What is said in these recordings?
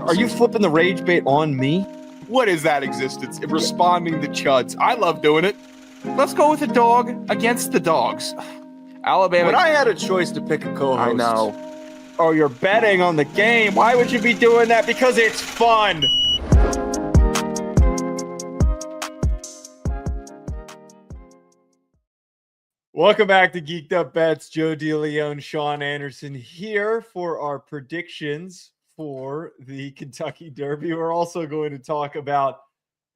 Are you flipping the rage bait on me? What is that existence? Responding to chuds. I love doing it. Let's go with the dog against the dogs. Alabama. When I had a choice to pick a co-host. I know. Oh, you're betting on the game. Why would you be doing that? Because it's fun. Welcome back to Geek'd Up Bets. Joe DeLeone, Sean Anderson here for our predictions for the Kentucky Derby. We're also going to talk about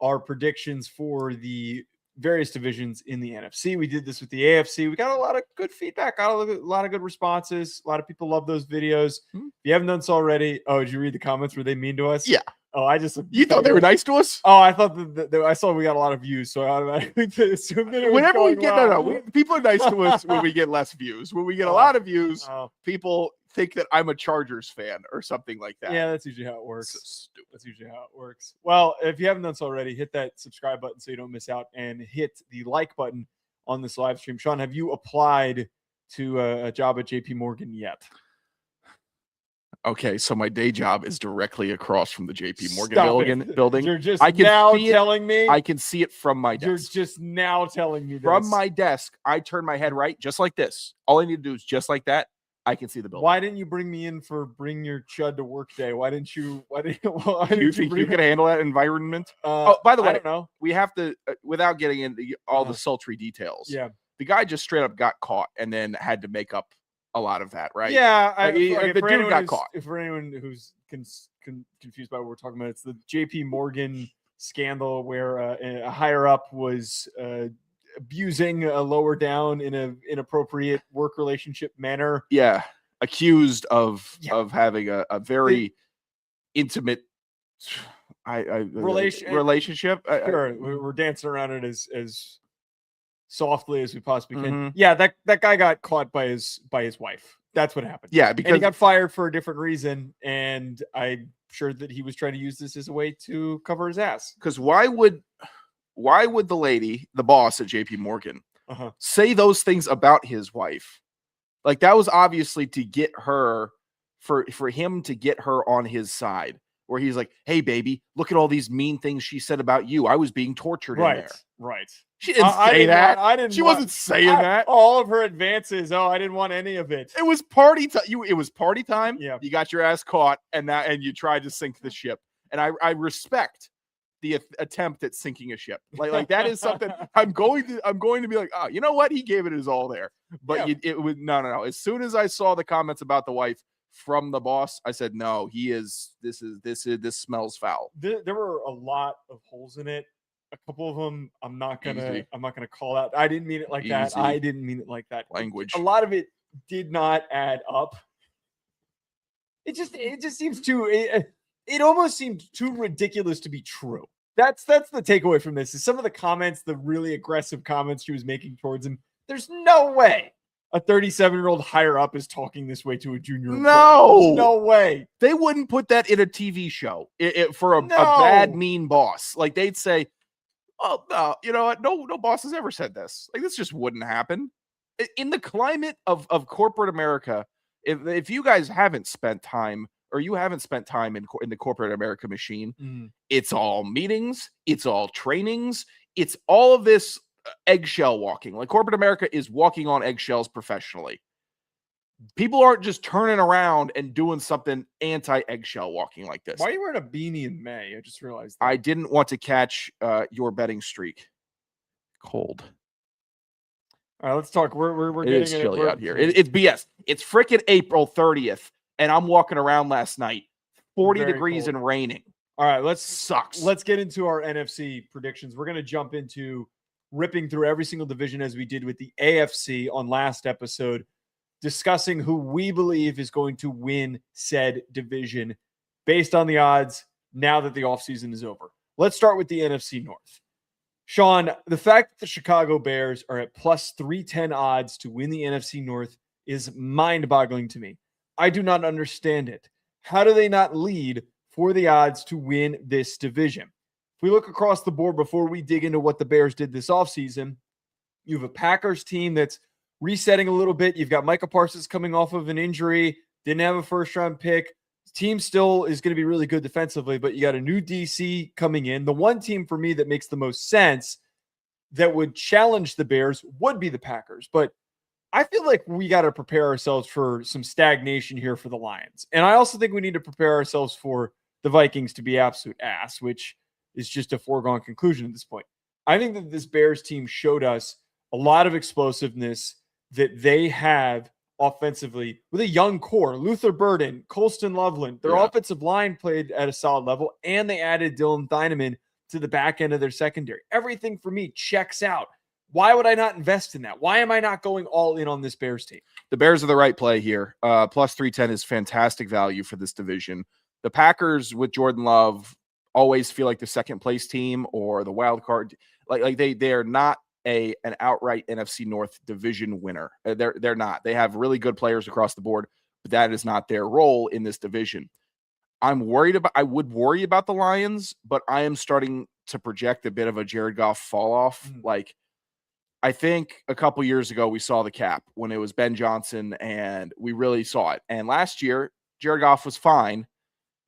our predictions for the various divisions in the NFC. We did this with the AFC. We got a lot of good feedback, got a lot of good responses. A lot of people love those videos. If you haven't done so already, did you read the comments? Were they mean to us? Yeah. Oh, You thought they were nice to us? Oh, I thought that I saw we got a lot of views, so I automatically assumed that it was Whenever we going get well. people are nice to us when we get less views. When we get a lot of views, people think that I'm a Chargers fan or something like that. Yeah, that's usually how it works. So stupid. That's usually how it works. Well, if you haven't done so already, hit that subscribe button so you don't miss out, and hit the like button on this live stream. Sean, have you applied to a job at JP Morgan yet? Okay, so my day job is directly across from the JP Morgan building. You're just I can now see it. telling me? I can see it from my desk. You're just now telling me this. From my desk, I turn my head right, just like this. All I need to do is just like that. I can see the building. Why didn't you bring me in for bring your chud to work day? Why didn't you You think you could handle that environment? By the way, I don't know. we have to, without getting into all the sultry details. Yeah. The guy just straight up got caught and then had to make up a lot of that, right? Yeah. The dude got caught. For anyone who's confused by what we're talking about, it's the JP Morgan scandal where a higher up was abusing a lower down in an inappropriate work relationship manner. Yeah. Accused of having a very intimate relationship. Sure. We're dancing around it as softly as we possibly can. Mhm. Yeah, that guy got caught by his wife. That's what happened. Yeah, and because he got fired for a different reason, and I'm sure that he was trying to use this as a way to cover his ass. Because why would the lady, the boss at JP Morgan, say those things about his wife? Like, that was obviously to get her, for him to get her on his side, where he's like, hey, baby, look at all these mean things she said about you. I was being tortured in there. Right. She didn't say that. I didn't. She wasn't saying that. All of her advances. Oh, I didn't want any of it. It was party time. It was party time. Yeah. You got your ass caught, and you tried to sink the ship. And I respect the attempt at sinking a ship. Like that is something I'm going to be like, oh, you know what? He gave it his all there. But it was no. As soon as I saw the comments about the wife from the boss, I said, no, this smells foul. There were a lot of holes in it. A couple of them I'm not gonna call out. I didn't mean it like that. I didn't mean it like that. Language. A lot of it did not add up. It just seems too. It almost seemed too ridiculous to be true. That's the takeaway from this. Is some of the comments, the really aggressive comments she was making towards him. There's no way a 37-year-old higher up is talking this way to a junior. No way. They wouldn't put that in a TV show for a bad, mean boss. Like, they'd say, oh, no, you know what? No boss has ever said this. Like, this just wouldn't happen. In the climate of corporate America, if you guys haven't spent time, or you haven't spent time in the corporate America machine, it's all meetings, it's all trainings, it's all of this eggshell walking. Like, corporate America is walking on eggshells professionally. People aren't just turning around and doing something anti-eggshell walking like this. Why are you wearing a beanie in May? I just realized that. I didn't want to catch your betting streak. Cold. All right, let's talk. We're it getting is chilly out here. It's BS. It's freaking April 30th, and I'm walking around last night, 40 degrees cold and raining. All right, sucks. Let's get into our NFC predictions. We're going to jump into ripping through every single division as we did with the AFC on last episode, discussing who we believe is going to win said division based on the odds now that the offseason is over. Let's start with the NFC North. Sean, the fact that the Chicago Bears are at plus 310 odds to win the NFC North is mind-boggling to me. I do not understand it. How do they not lead for the odds to win this division? If we look across the board before we dig into what the Bears did this offseason, you have a Packers team that's resetting a little bit. You've got Micah Parsons coming off of an injury, didn't have a first-round pick. Team still is going to be really good defensively, but you got a new DC coming in. The one team for me that makes the most sense that would challenge the Bears would be the Packers. But I feel like we got to prepare ourselves for some stagnation here for the Lions. And I also think we need to prepare ourselves for the Vikings to be absolute ass, which is just a foregone conclusion at this point. I think that this Bears team showed us a lot of explosiveness that they have offensively with a young core. Luther Burden, Colston Loveland, their offensive line played at a solid level, and they added Dylan Thieneman to the back end of their secondary. Everything for me checks out. Why would I not invest in that? Why am I not going all in on this Bears team? The Bears are the right play here. Plus 310 is fantastic value for this division. The Packers with Jordan Love always feel like the second place team or the wild card. Like they are not an outright NFC North division winner. They're not. They have really good players across the board, but that is not their role in this division. I would worry about the Lions, but I am starting to project a bit of a Jared Goff fall off. Like, I think a couple years ago we saw the cap when it was Ben Johnson, and we really saw it. And last year, Jared Goff was fine,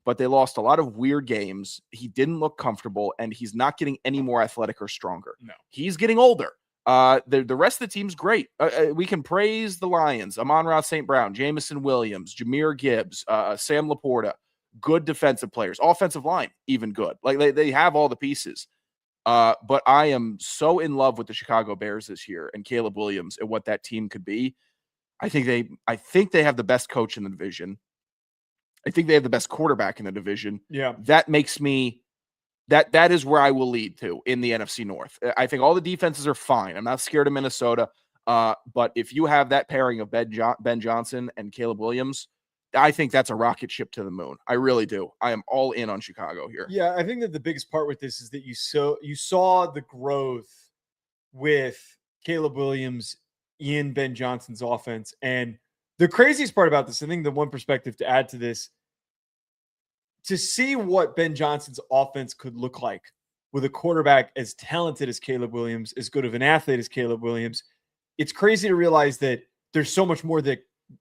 but they lost a lot of weird games. He didn't look comfortable, and he's not getting any more athletic or stronger. No. He's getting older. The rest of the team's great. We can praise the Lions. Amon-Ra St. Brown, Jamison Williams, Jahmyr Gibbs, Sam Laporta, good defensive players. Offensive line, even good. Like they have all the pieces. But I am so in love with the Chicago Bears this year and Caleb Williams and what that team could be. I think they have the best coach in the division. I think they have the best quarterback in the division. Yeah. That makes me that is where I will lead to in the NFC North. I think all the defenses are fine. I'm not scared of Minnesota. But if you have that pairing of Ben Johnson and Caleb Williams, I think that's a rocket ship to the moon. I really do. I am all in on Chicago here. Yeah, I think that the biggest part with this is that you saw the growth with Caleb Williams in Ben Johnson's offense. And the craziest part about this, I think the one perspective to add to this, to see what Ben Johnson's offense could look like with a quarterback as talented as Caleb Williams, as good of an athlete as Caleb Williams, it's crazy to realize that there's so much more that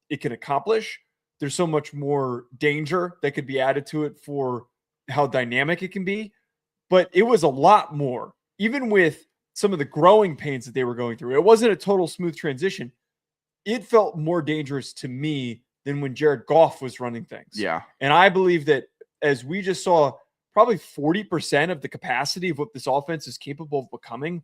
it can accomplish. There's so much more danger that could be added to it for how dynamic it can be. But it was a lot more, even with some of the growing pains that they were going through. It wasn't a total smooth transition. It felt more dangerous to me than when Jared Goff was running things. Yeah. And I believe that as we just saw probably 40% of the capacity of what this offense is capable of becoming,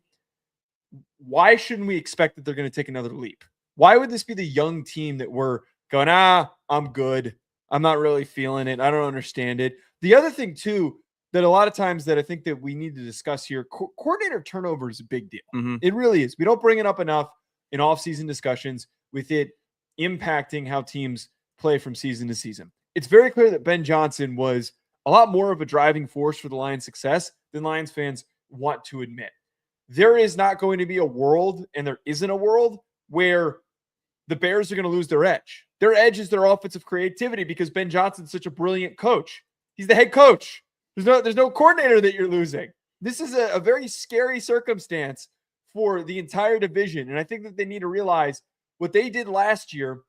why shouldn't we expect that they're going to take another leap? Why would this be the young team that we're going, I'm good. I'm not really feeling it. I don't understand it. The other thing, too, that a lot of times that I think that we need to discuss here, coordinator turnover is a big deal. Mm-hmm. It really is. We don't bring it up enough in off-season discussions with it impacting how teams play from season to season. It's very clear that Ben Johnson was a lot more of a driving force for the Lions' success than Lions fans want to admit. There is not going to be a world, and there isn't a world, where the Bears are going to lose their edge. Their edge is their offensive creativity because Ben Johnson's such a brilliant coach. He's the head coach. There's no coordinator that you're losing. This is a very scary circumstance for the entire division. And I think that they need to realize what they did last year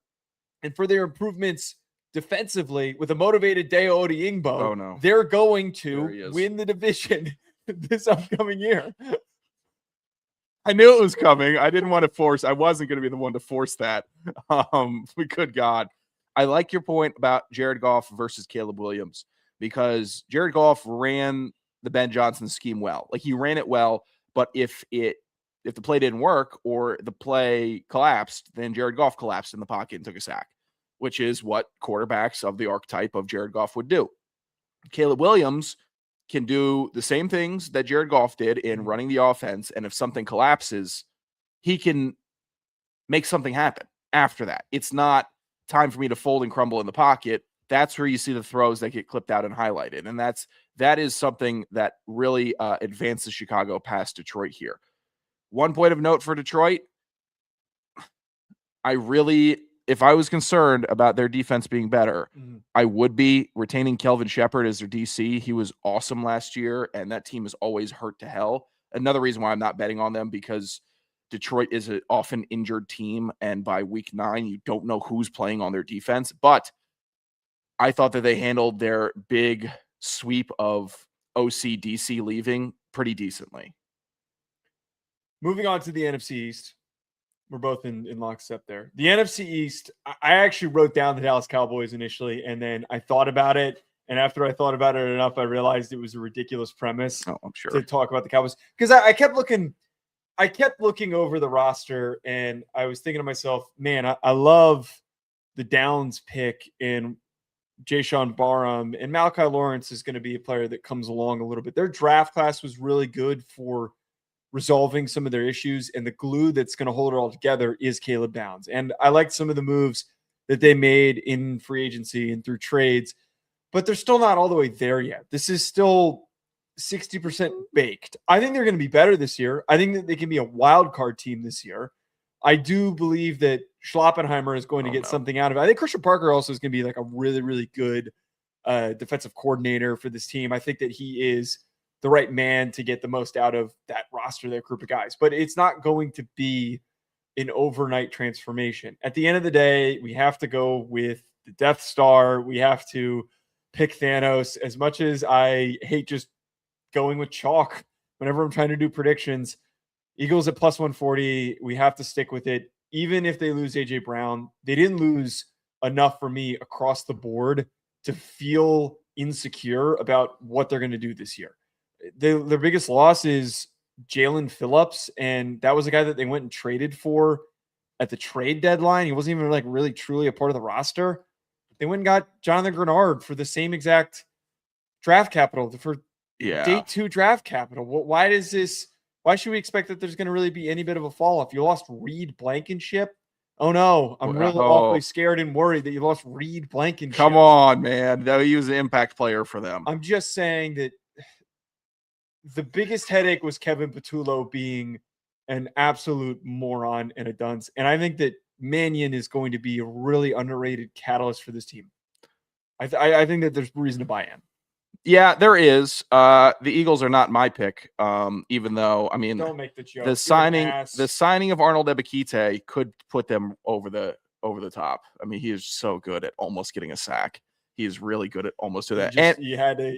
and for their improvements defensively with a motivated Deo Odeyingbo, they're going to win the division this upcoming year. I knew it was coming. I didn't want to force. I wasn't going to be the one to force that. Good God. I like your point about Jared Goff versus Caleb Williams because Jared Goff ran the Ben Johnson scheme well. Like he ran it well, but if the play didn't work or the play collapsed, then Jared Goff collapsed in the pocket and took a sack, which is what quarterbacks of the archetype of Jared Goff would do. Caleb Williams can do the same things that Jared Goff did in running the offense. And if something collapses, he can make something happen after that. It's not time for me to fold and crumble in the pocket. That's where you see the throws that get clipped out and highlighted. And that is something that really advances Chicago past Detroit here. One point of note for Detroit, if I was concerned about their defense being better, I would be retaining Kelvin Shepard as their DC. He was awesome last year, and that team is always hurt to hell. Another reason why I'm not betting on them, because Detroit is an often injured team, and by week 9, you don't know who's playing on their defense. But I thought that they handled their big sweep of OC DC leaving pretty decently. Moving on to the NFC East. We're both in lockstep there. The NFC East, I actually wrote down the Dallas Cowboys initially, and then I thought about it. And after I thought about it enough, I realized it was a ridiculous premise I'm sure. to talk about the Cowboys. Because I kept looking over the roster, and I was thinking to myself, man, I love the Downs pick in Jayshon Barham, and Malachi Lawrence is going to be a player that comes along a little bit. Their draft class was really good for resolving some of their issues, and the glue that's going to hold it all together is Caleb Downs. And I liked some of the moves that they made in free agency and through trades, but they're still not all the way there yet. This is still 60% baked. I think they're going to be better this year. I think that they can be a wild card team this year. I do believe that Schloppenheimer is going to get something out of it. I think Christian Parker also is going to be like a really, really good defensive coordinator for this team. I think that he is the right man to get the most out of that roster, that group of guys. But it's not going to be an overnight transformation. At the end of the day, we have to go with the Death Star. We have to pick Thanos. As much as I hate just going with chalk whenever I'm trying to do predictions, Eagles at plus 140, we have to stick with it. Even if they lose A.J. Brown, they didn't lose enough for me across the board to feel insecure about what they're going to do this year. Their biggest loss is Jalen Phillips, and that was a guy that they went and traded for at the trade deadline. He wasn't even like really truly a part of the roster. They went and got Jonathan Grenard for the same exact draft capital, for day 2 draft capital. Why should we expect that there's going to really be any bit of a fall off? You lost Reed Blankenship. Oh no, I'm really awfully scared and worried that you lost Reed Blankenship. Come on, man. He was an impact player for them. I'm just saying that the biggest headache was Kevin Patullo being an absolute moron and a dunce. And I think that Mannion is going to be a really underrated catalyst for this team. I think that there's reason to buy in. Yeah, there is. The Eagles are not my pick, even though, I mean, don't make the joke. The signing of Arnold Ebiketie could put them over the top. I mean, he is so good at almost getting a sack. He is really good at almost to that.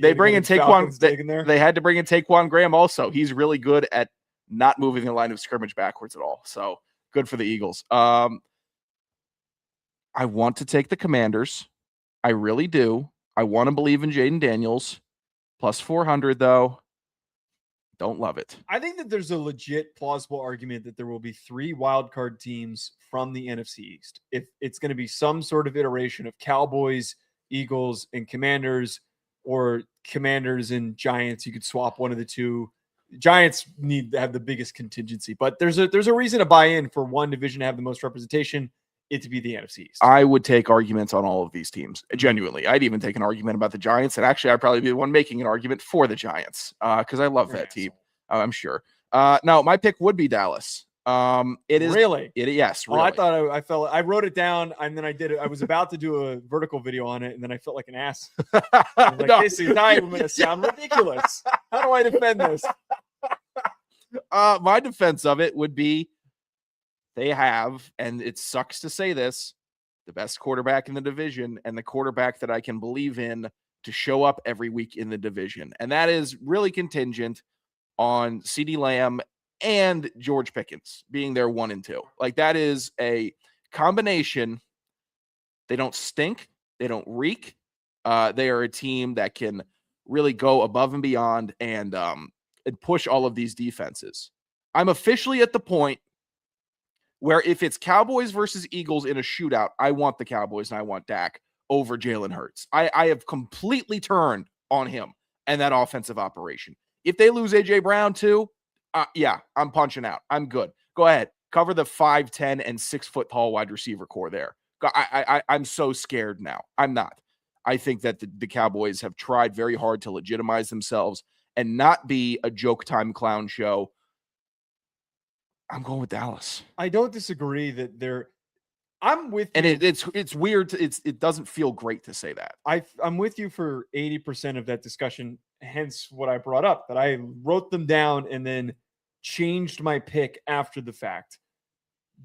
They bring in Taquan. They had to bring in Taquan Graham also. He's really good at not moving the line of scrimmage backwards at all. So good for the Eagles. I want to take the Commanders. I really do. I want to believe in Jaden Daniels. Plus 400, though. Don't love it. I think that there's a legit plausible argument that there will be 3 wildcard teams from the NFC East. If it's going to be some sort of iteration of Cowboys, Eagles, and Commanders, or Commanders and Giants, you could swap one of the two. Giants need to have the biggest contingency, but there's a reason to buy in for one division to have the most representation, it to be the NFC East. I would take arguments on all of these teams. Genuinely. I'd even take an argument about the Giants, and actually I'd probably be the one making an argument for the Giants because I love that team. I'm sure. Now my pick would be Dallas. It is really. Yes. Really. Oh, I wrote it down and then I did it. I was about to do a vertical video on it and then I felt like an ass. This is not even going to sound ridiculous. How do I defend this? My defense of it would be they have, and it sucks to say this, the best quarterback in the division and the quarterback that I can believe in to show up every week in the division. And that is really contingent on CeeDee Lamb and George Pickens being their 1 and 2. Like, that is a combination. They don't stink. They don't reek. They are a team that can really go above and beyond and push all of these defenses. I'm officially at the point where if it's Cowboys versus Eagles in a shootout, I want the Cowboys and I want Dak over Jalen Hurts. I have completely turned on him and that offensive operation. If they lose A.J. Brown too, yeah, I'm punching out. I'm good. Go ahead. Cover the 5'10" and 6 foot tall wide receiver core there. I'm so scared now. I'm not. I think that the Cowboys have tried very hard to legitimize themselves and not be a joke time clown show. I'm going with Dallas. I don't disagree that they're. I'm with you. And it's weird. It doesn't feel great to say that. I'm with you for 80% of that discussion. Hence what I brought up, that I wrote them down and then changed my pick after the fact.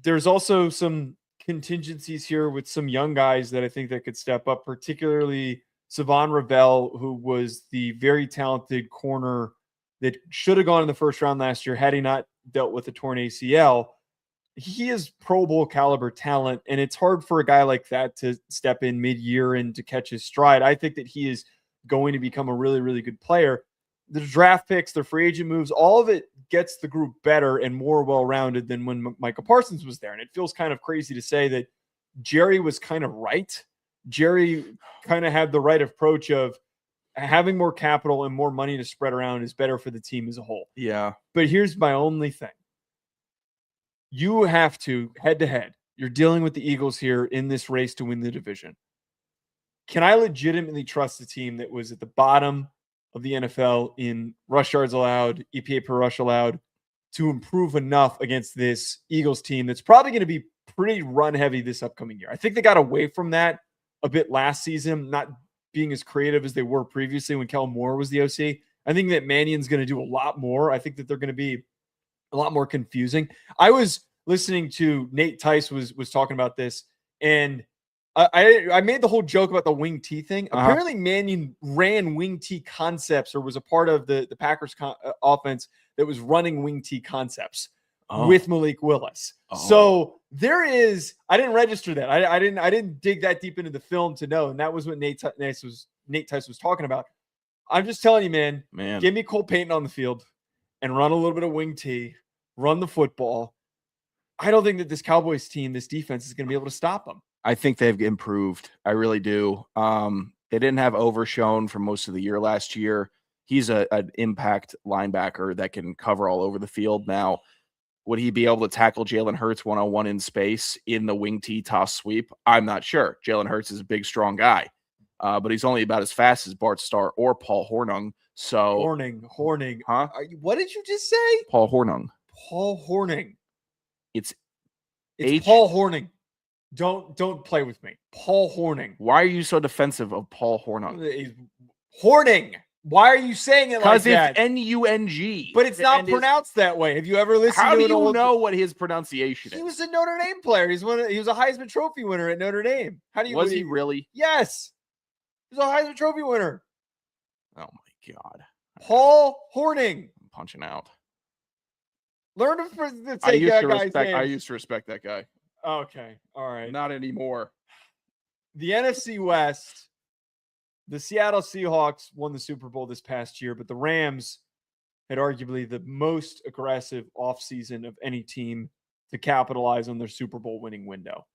There's also some contingencies here with some young guys that I think that could step up, particularly Savon Ravel, who was the very talented corner that should have gone in the first round last year had he not dealt with a torn ACL. He is Pro Bowl caliber talent, and it's hard for a guy like that to step in mid-year and to catch his stride. I think that he is going to become a really, really good player. The draft picks, the free agent moves, all of it gets the group better and more well-rounded than when Micah Parsons was there. And it feels kind of crazy to say that Jerry was kind of right. Jerry kind of had the right approach of having more capital and more money to spread around is better for the team as a whole. Yeah. But here's my only thing. You have to, head-to-head, you're dealing with the Eagles here in this race to win the division. Can I legitimately trust a team that was at the bottom of the NFL in rush yards allowed, EPA per rush allowed, to improve enough against this Eagles team that's probably going to be pretty run-heavy this upcoming year? I think they got away from that a bit last season, not being as creative as they were previously when Kellen Moore was the OC. I think that Mannion's going to do a lot more. I think that they're going to be a lot more confusing. I was listening to Nate Tice was talking about this, and I made the whole joke about the wing T thing. Apparently, Mannion ran wing T concepts or was a part of the Packers offense that was running wing T concepts with Malik Willis. So there is. I didn't register that. I didn't dig that deep into the film to know, and that was what Nate Tice was talking about. I'm just telling you, man. Give me Cole Payton on the field and run a little bit of wing T. Run the football. I don't think that this Cowboys team, this defense, is going to be able to stop them. I think they've improved. I really do. They didn't have Overshown for most of the year last year. He's an impact linebacker that can cover all over the field. Now, would he be able to tackle Jalen Hurts one-on-one in space in the wing T toss sweep? I'm not sure. Jalen Hurts is a big, strong guy, but he's only about as fast as Bart Starr or Paul Hornung. So Horning. Huh? What did you just say? Paul Hornung. Paul Horning. It's Paul Horning. Don't play with me. Paul Horning. Why are you so defensive of Paul Hornung? Horning. Why are you saying it like that? Because it's N-U-N-G. But it's not pronounced that way. Have you ever listened to How do you know what his pronunciation is? He was a Notre Dame player. He was a Heisman Trophy winner at Notre Dame. Was he really? Yes. He was a Heisman Trophy winner. Oh my God. Paul Horning. I'm punching out. Learn to say I used to respect that guy. Okay. All right. Not anymore. The NFC West, the Seattle Seahawks won the Super Bowl this past year, but the Rams had arguably the most aggressive offseason of any team to capitalize on their Super Bowl winning window.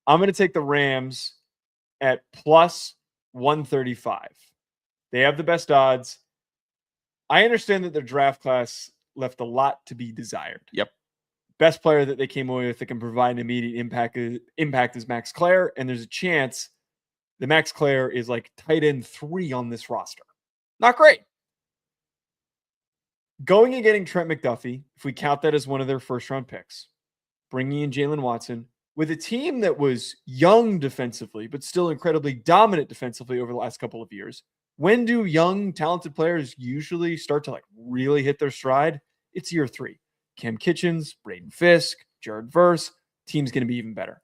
I'm going to take the Rams at plus 135. They have the best odds. I understand that their draft class left a lot to be desired. Yep. Best player that they came away with that can provide an immediate impact is Max Clare, and there's a chance that Max Clare is like tight end 3 on this roster. Not great. Going and getting Trent McDuffie, if we count that as one of their first-round picks, bringing in Jalen Watson, with a team that was young defensively, but still incredibly dominant defensively over the last couple of years. When do young, talented players usually start to really hit their stride? It's year 3. Cam Kitchens, Braden Fisk, Jared Verse, team's going to be even better.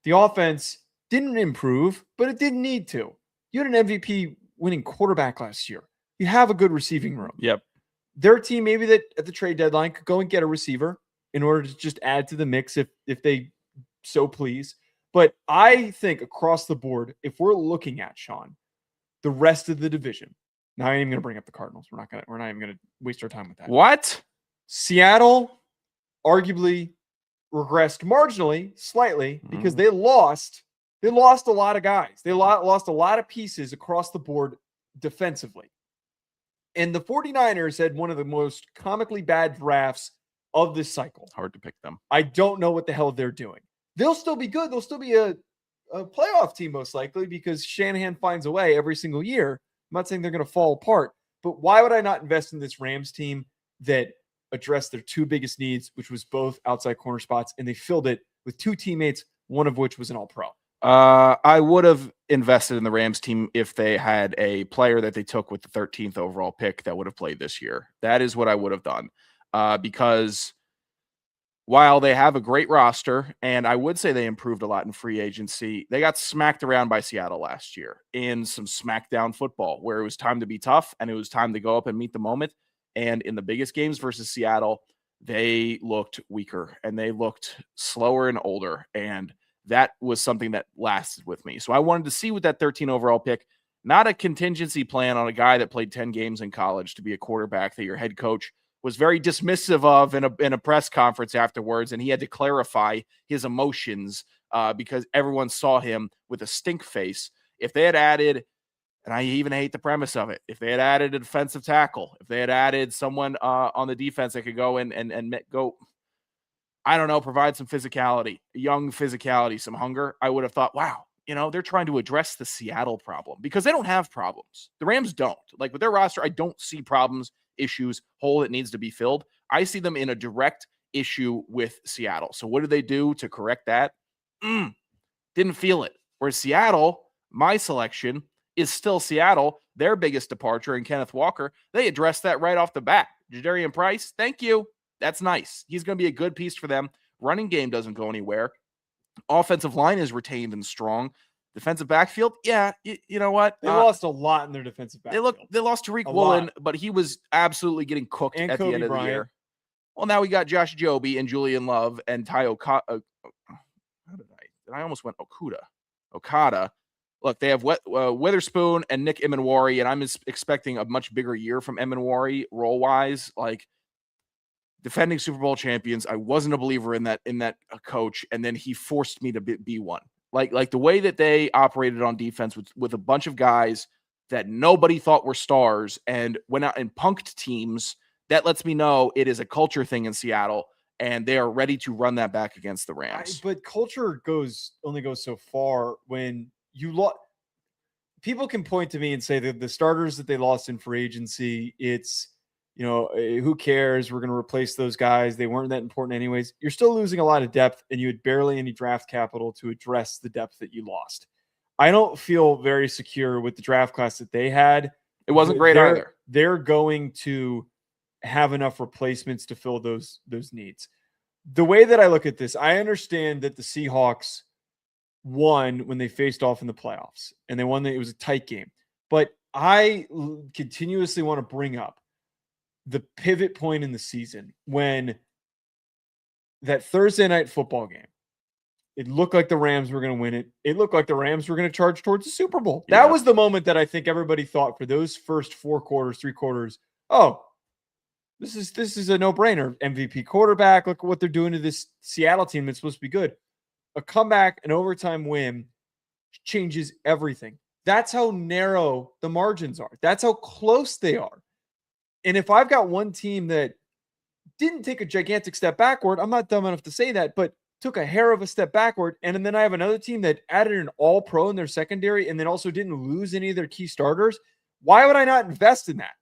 The offense didn't improve, but it didn't need to. You had an MVP winning quarterback last year. You have a good receiving room. Yep. Their team, maybe that at the trade deadline, could go and get a receiver in order to just add to the mix if they so please. But I think across the board, if we're looking at, Sean, the rest of the division, now I ain't even going to bring up the Cardinals. We're not even going to waste our time with that. What? Seattle arguably regressed marginally, slightly, because they lost a lot of guys. They lost a lot of pieces across the board defensively. And the 49ers had one of the most comically bad drafts of this cycle. Hard to pick them. I don't know what the hell they're doing. They'll still be good. They'll still be a playoff team most likely because Shanahan finds a way every single year. I'm not saying they're going to fall apart, but why would I not invest in this Rams team that addressed their 2 biggest needs, which was both outside corner spots, and they filled it with 2 teammates, one of which was an all-pro? I would have invested in the Rams team if they had a player that they took with the 13th overall pick that would have played this year. That is what I would have done because while they have a great roster, and I would say they improved a lot in free agency, they got smacked around by Seattle last year in some smackdown football where it was time to be tough and it was time to go up and meet the moment. And in the biggest games versus Seattle, they looked weaker and they looked slower and older. And that was something that lasted with me. So I wanted to see with that 13 overall pick, not a contingency plan on a guy that played 10 games in college to be a quarterback that your head coach was very dismissive of in a press conference afterwards, and he had to clarify his emotions because everyone saw him with a stink face. If they had added, and I even hate the premise of it, if they had added a defensive tackle, if they had added someone on the defense that could go in and go, I don't know, provide some physicality, young physicality, some hunger, I would have thought, wow, they're trying to address the Seattle problem because they don't have problems. The Rams don't. Like with their roster, I don't see problems, issues, hole that needs to be filled. I see them in a direct issue with Seattle. So what do they do to correct that? Didn't feel it. Whereas Seattle, my selection is still Seattle, their biggest departure in Kenneth Walker. They addressed that right off the bat. Jadarian Price, thank you. That's nice. He's going to be a good piece for them. Running game doesn't go anywhere. Offensive line is retained and strong. Defensive backfield, yeah, you know what? They lost a lot in their defensive backfield. They lost Tariq Woolen, but he was absolutely getting cooked at the end of the year. Well, now we got Josh Joby and Julian Love and Ty Okada. I almost went Okada. Look, they have Witherspoon and Nick Emanwari, and I'm expecting a much bigger year from Emanwari role-wise. Like, defending Super Bowl champions, I wasn't a believer in that coach, and then he forced me to be one. Like the way that they operated on defense with a bunch of guys that nobody thought were stars and went out and punked teams, that lets me know it is a culture thing in Seattle, and they are ready to run that back against the Rams. But culture only goes so far when you people can point to me and say that the starters that they lost in free agency, it's, who cares? We're going to replace those guys. They weren't that important anyways. You're still losing a lot of depth, and you had barely any draft capital to address the depth that you lost. I don't feel very secure with the draft class that they had. It wasn't great either. They're going to have enough replacements to fill those needs. The way that I look at this, I understand that the Seahawks won when they faced off in the playoffs, and they won. It was a tight game. But I continuously want to bring up the pivot point in the season when that Thursday night football game, it looked like the Rams were going to win it. It looked like the Rams were going to charge towards the Super Bowl. Yeah. That was the moment that I think everybody thought for those first 4 quarters, 3 quarters, oh, this is a no-brainer. MVP quarterback. Look at what they're doing to this Seattle team that's supposed to be good. A comeback, an overtime win changes everything. That's how narrow the margins are. That's how close they are. And if I've got one team that didn't take a gigantic step backward, I'm not dumb enough to say that, but took a hair of a step backward, and then I have another team that added an all-pro in their secondary and then also didn't lose any of their key starters, why would I not invest in that?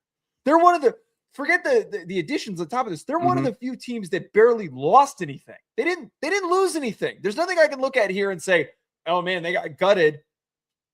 They're one of the – forget the additions on top of this. They're one of the few teams that barely lost anything. They didn't lose anything. There's nothing I can look at here and say, oh, man, they got gutted.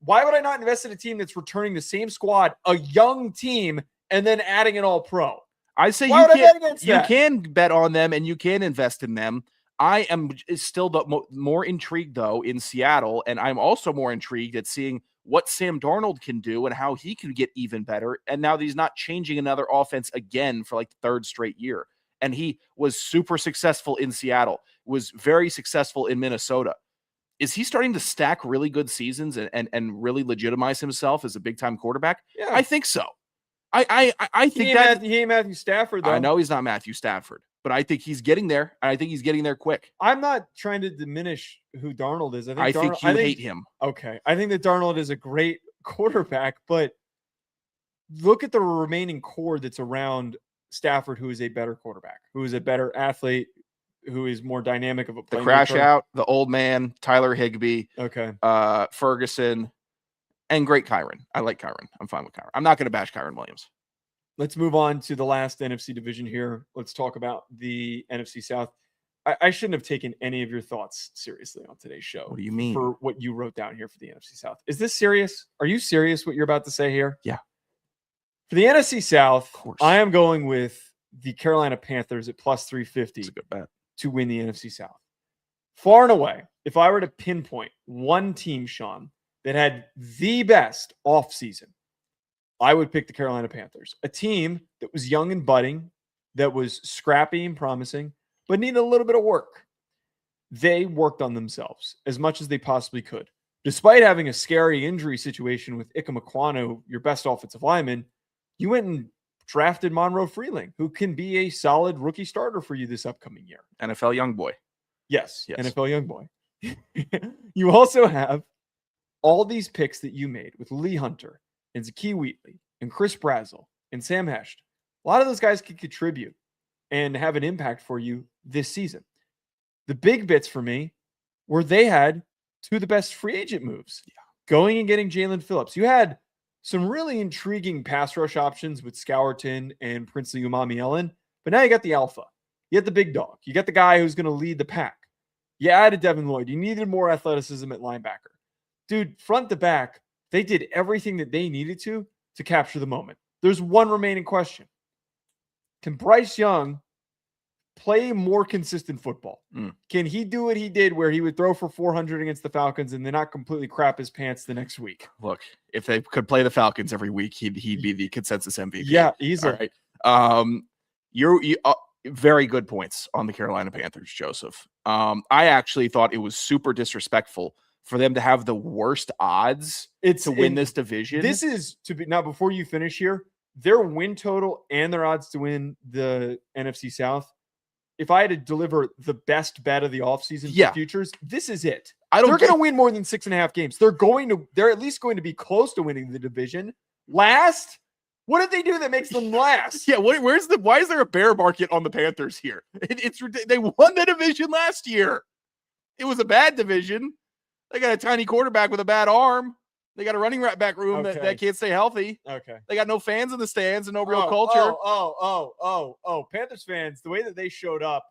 Why would I not invest in a team that's returning the same squad, a young team, and then adding an all-pro? I say you can bet on them and you can invest in them. I am still more intrigued, though, in Seattle, and I'm also more intrigued at seeing what Sam Darnold can do and how he can get even better. And now that he's not changing another offense again for like the 3rd straight year. And he was super successful in Seattle, was very successful in Minnesota. Is he starting to stack really good seasons and really legitimize himself as a big-time quarterback? Yeah. I think so. I think that he ain't Matthew Stafford, though. I know he's not Matthew Stafford, but I think he's getting there. And I think he's getting there quick. I'm not trying to diminish who Darnold is. I think you hate him. Okay. I think that Darnold is a great quarterback, but look at the remaining core that's around Stafford, who is a better quarterback, who is a better athlete, who is more dynamic of a playmaker. The crash out, the old man, Tyler Higbee, Ferguson, and great Kyron. I like Kyron. I'm fine with Kyron. I'm not going to bash Kyron Williams. Let's move on to the last NFC division here. Let's talk about the NFC South. I shouldn't have taken any of your thoughts seriously on today's show. What do you mean? For what you wrote down here for the NFC South. Is this serious? Are you serious what you're about to say here? Yeah. For the NFC South, I am going with the Carolina Panthers at plus 350. That's a good bet. to win the NFC South. Far and away, if I were to pinpoint one team, Sean, that had the best offseason, I would pick the Carolina Panthers, a team that was young and budding, that was scrappy and promising, but needed a little bit of work. They worked on themselves as much as they possibly could. Despite having a scary injury situation with Ike Mekwonu, your best offensive lineman, you went and drafted Monroe Freeling, who can be a solid rookie starter for you this upcoming year. NFL young boy. Yes. NFL young boy. You also have all these picks that you made with Lee Hunter and Zakee Wheatley and Chris Brazzell and Sam Hesht. A lot of those guys could contribute and have an impact for you this season. The big bits for me were they had two of the best free agent moves. Going and getting Jalen Phillips. You had some really intriguing pass rush options with Scourton and Princely Umami-Ellen, but now you got the alpha. You got the big dog. You got the guy who's going to lead the pack. You added Devin Lloyd. You needed more athleticism at linebacker. Dude, front to back, they did everything that they needed to capture the moment. There's one remaining question. Can Bryce Young play more consistent football? Can he do what he did where he would throw for 400 against the Falcons and then not completely crap his pants the next week? Look, if they could play the Falcons every week, he'd be the consensus MVP. Yeah, easily. All right. You very good points on the Carolina Panthers, Joseph. I actually thought it was super disrespectful for them to have the worst odds to win this division. This is to be now before you finish here, their win total and their odds to win the NFC South. If I had to deliver the best bet of the offseason for futures, this is it. They're going to win more than 6.5 games. They're at least going to be close to winning the division. Last? What did they do that makes them last? Why is there a bear market on the Panthers here? They won the division last year. It was a bad division. They got a tiny quarterback with a bad arm. They got a running back room that can't stay healthy. Okay. They got no fans in the stands and no real culture. Panthers fans, the way that they showed up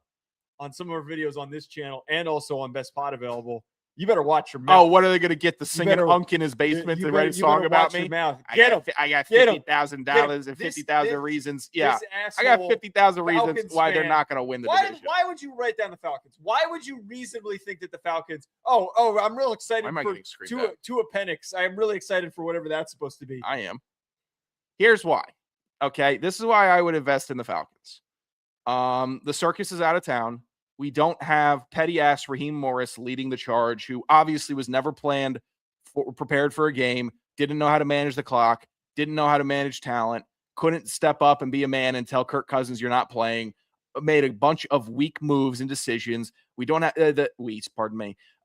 on some of our videos on this channel and also on Best Pod Available, you better watch your mouth. Oh, what are they going to get? The singing unk in his basement to write a song about me? I got $50,000 and 50,000 reasons. Yeah, I got 50,000 reasons why they're not going to win the division. Why would you write down the Falcons? Why would you reasonably think that the Falcons? I'm real excited for Tua Penix. I'm really excited for whatever that's supposed to be. I am. Here's why. Okay, this is why I would invest in the Falcons. The circus is out of town. We don't have petty-ass Raheem Morris leading the charge, who obviously was never prepared for a game, didn't know how to manage the clock, didn't know how to manage talent, couldn't step up and be a man and tell Kirk Cousins you're not playing, made a bunch of weak moves and decisions. We don't have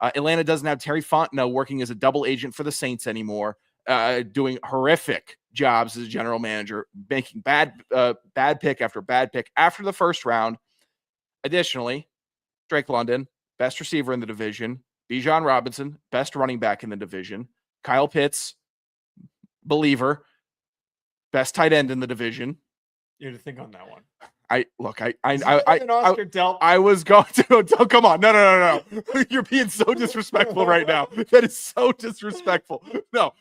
Atlanta doesn't have Terry Fontenot working as a double agent for the Saints anymore, doing horrific jobs as a general manager, making bad pick after bad pick after the first round. Additionally, Drake London, best receiver in the division. Bijan Robinson, best running back in the division. Kyle Pitts, believer, best tight end in the division. You had to think on that one. I was going to come on. No. You're being so disrespectful right now. That is so disrespectful. No,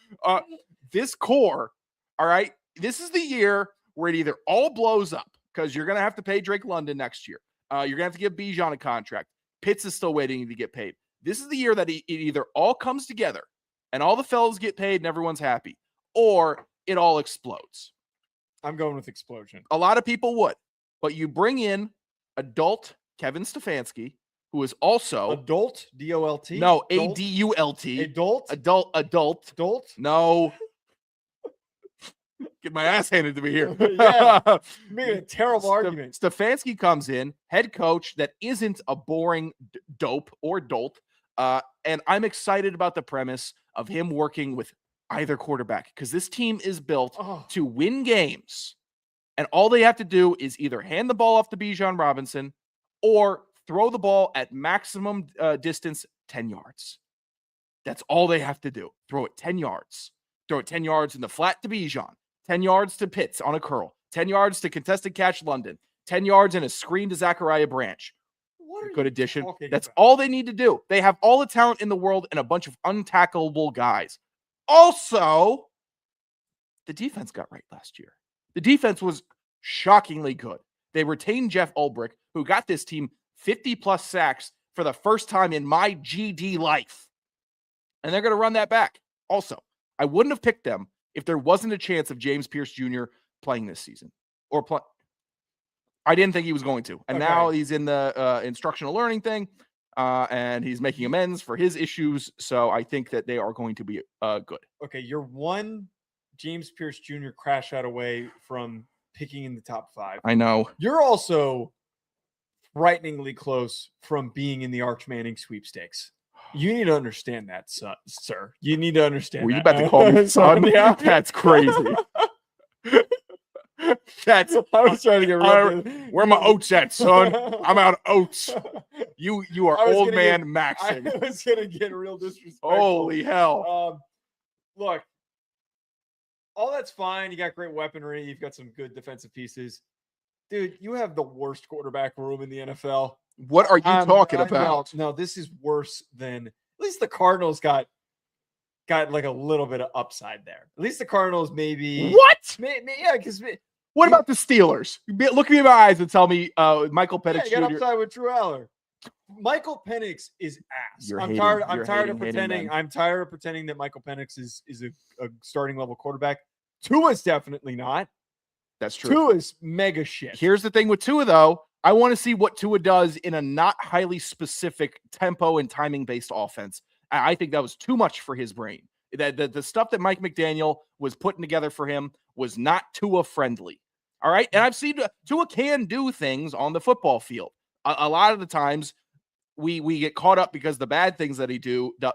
this core, all right, this is the year where it either all blows up because you're going to have to pay Drake London next year. You're going to have to give Bijan a contract. Pitts is still waiting to get paid. This is the year that it either all comes together and all the fellas get paid and everyone's happy, or it all explodes. I'm going with explosion. A lot of people would, but you bring in adult Kevin Stefanski, who is also adult D-O-L-T. No, A-D-U-L-T. Adult. No. Get my ass handed to me here. Yeah, making a terrible argument. Stefanski comes in, head coach that isn't a boring dope or dolt. And I'm excited about the premise of him working with either quarterback because this team is built to win games. And all they have to do is either hand the ball off to Bijan Robinson or throw the ball at maximum distance, 10 yards. That's all they have to do. Throw it 10 yards. Throw it 10 yards in the flat to Bijan. 10 yards to Pitts on a curl. 10 yards to contested catch London. 10 yards in a screen to Zachariah Branch. What a good addition. That's all they need to do. They have all the talent in the world and a bunch of untackleable guys. Also, the defense got right last year. The defense was shockingly good. They retained Jeff Ulbrich, who got this team 50-plus sacks for the first time in my GD life. And they're going to run that back. Also, I wouldn't have picked them if there wasn't a chance of James Pierce Jr. playing this season. I didn't think he was going to. And now he's in the instructional learning thing, and he's making amends for his issues. So I think that they are going to be good. Okay, you're one James Pierce Jr. crash out away from picking in the top 5. I know. You're also frighteningly close from being in the Arch Manning sweepstakes. You need to understand that, sir. You need to understand. Were you about to call me son? Yeah. That's crazy. I was trying to get rid of where are my oats at, son? I'm out of oats. You are old man maxing. I was gonna get real disrespectful. Holy hell. Look, all that's fine. You got great weaponry. You've got some good defensive pieces. Dude, you have the worst quarterback room in the NFL. What are you talking about? No, this is worse than, at least the Cardinals got like a little bit of upside there. At least the Cardinals maybe. What? Yeah, because what about the Steelers? Look me in my eyes and tell me Michael Penix you got Jr. upside with Drew Aller. Michael Penix is ass. I'm tired of pretending that Michael Penix is a starting level quarterback. Tua's definitely not. That's true. Tua's mega shit. Here's the thing with Tua, though. I want to see what Tua does in a not highly specific tempo and timing based offense. I think that was too much for his brain. The stuff that Mike McDaniel was putting together for him was not Tua friendly. All right. And I've seen Tua can do things on the football field. A lot of the times we get caught up because the bad things that he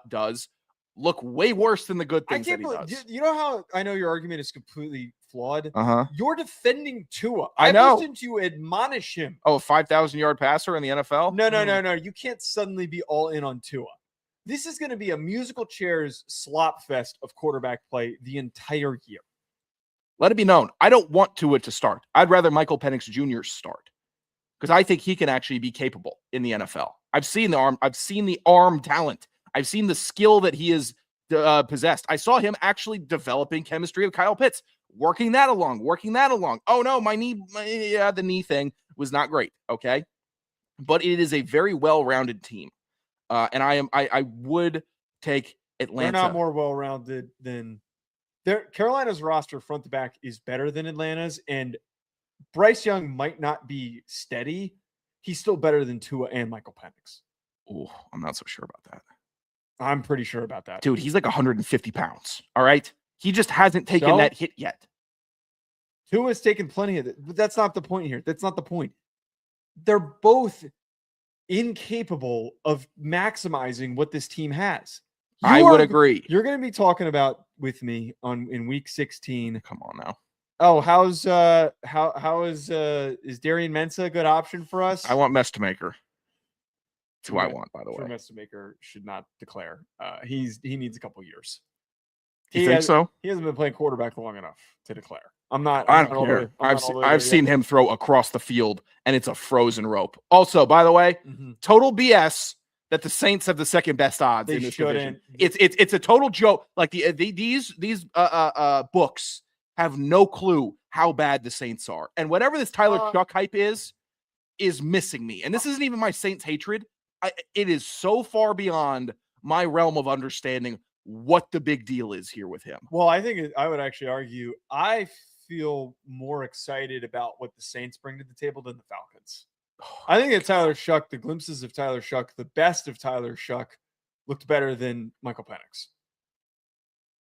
does look way worse than the good things that he does. You know how I know your argument is completely flawed? Uh-huh. You're defending Tua. I know. I've listened to you admonish him. Oh, 5,000-yard passer in the NFL? No. You can't suddenly be all in on Tua. This is going to be a musical chairs slop fest of quarterback play the entire year. Let it be known, I don't want Tua to start. I'd rather Michael Penix Jr. start because I think he can actually be capable in the NFL. I've seen the arm. I've seen the arm talent. I've seen the skill that he has possessed. I saw him actually developing chemistry with Kyle Pitts, working that along. Oh no, my knee, the knee thing was not great. Okay. But it is a very well-rounded team. And I would take Atlanta. They're not more well-rounded than Carolina's roster front to back is better than Atlanta's, and Bryce Young might not be steady. He's still better than Tua and Michael Penix. Oh, I'm not so sure about that. I'm pretty sure about that. Dude, he's like 150 pounds. All right. He just hasn't taken that hit yet. Tua's taken plenty of it, but that's not the point here. That's not the point. They're both incapable of maximizing what this team has. I would agree. You're going to be talking about with me in week 16. Come on now. Oh, is Darian Mensah a good option for us? I want Mestamaker. That's who I want, by the way. Mestamaker should not declare. He needs a couple years. You think so? He hasn't been playing quarterback long enough to declare. I don't care. I've seen him throw across the field, and it's a frozen rope. Also, by the way, total BS that the Saints have the second best odds in this division. It's a total joke. Like these books have no clue how bad the Saints are, and whatever this Tyler Shuck hype is missing me. And this isn't even my Saints hatred. It is so far beyond my realm of understanding what the big deal is here with him. Well, I think I would actually argue I feel more excited about what the Saints bring to the table than the Falcons. I think that Tyler Shuck, the glimpses of Tyler Shuck, the best of Tyler Shuck, looked better than Michael Penix.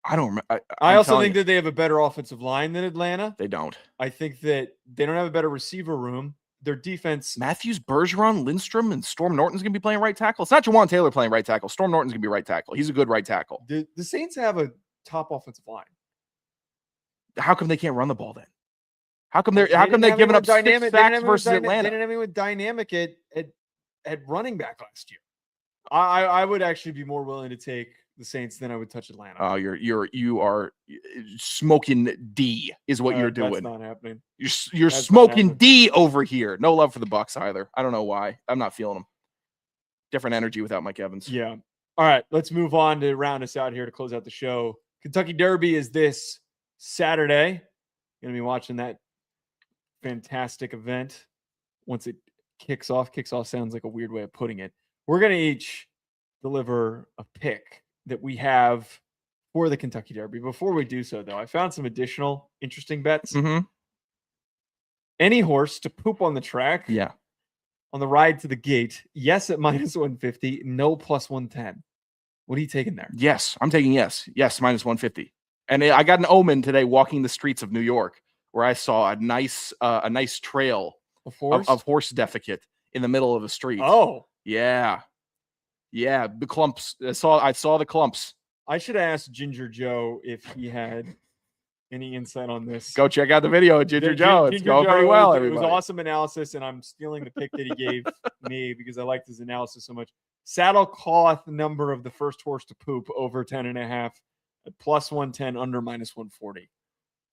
I don't remember. I also think that they have a better offensive line than Atlanta. They don't. I think that they don't have a better receiver room. Their defense. Matthews, Bergeron, Lindstrom, and Storm Norton's going to be playing right tackle. It's not Jawan Taylor playing right tackle. Storm Norton's going to be right tackle. He's a good right tackle. The Saints have a top offensive line. How come they can't run the ball then? How come they're giving up 6 sacks versus Atlanta? They didn't have anyone dynamic at running back last year. I would actually be more willing to take the Saints than I would touch Atlanta. Oh, you are smoking D is what you're doing. That's not happening. You're smoking D over here. No love for the Bucs either. I don't know why. I'm not feeling them. Different energy without Mike Evans. Yeah. All right, let's move on to round us out here to close out the show. Kentucky Derby is this Saturday. Going to be watching that fantastic event once it kicks off. Kicks off sounds like a weird way of putting it. We're going to each deliver a pick that we have for the Kentucky Derby. Before we do so, though, I found some additional interesting bets. Mm-hmm. Any horse to poop on the track. Yeah. On the ride to the gate. Yes, at minus 150. No, plus 110. What are you taking there? Yes, I'm taking yes. Yes, minus 150. And I got an omen today walking the streets of New York where I saw a nice trail of horse defecate in the middle of the street. Oh. Yeah. Yeah, the clumps. I saw the clumps. I should ask Ginger Joe if he had any insight on this. Go check out the video of Ginger Joe. It's going pretty well, everybody. It was awesome analysis, and I'm stealing the pick that he gave me because I liked his analysis so much. Saddlecloth number of the first horse to poop over 10.5 at plus 110, under minus 140.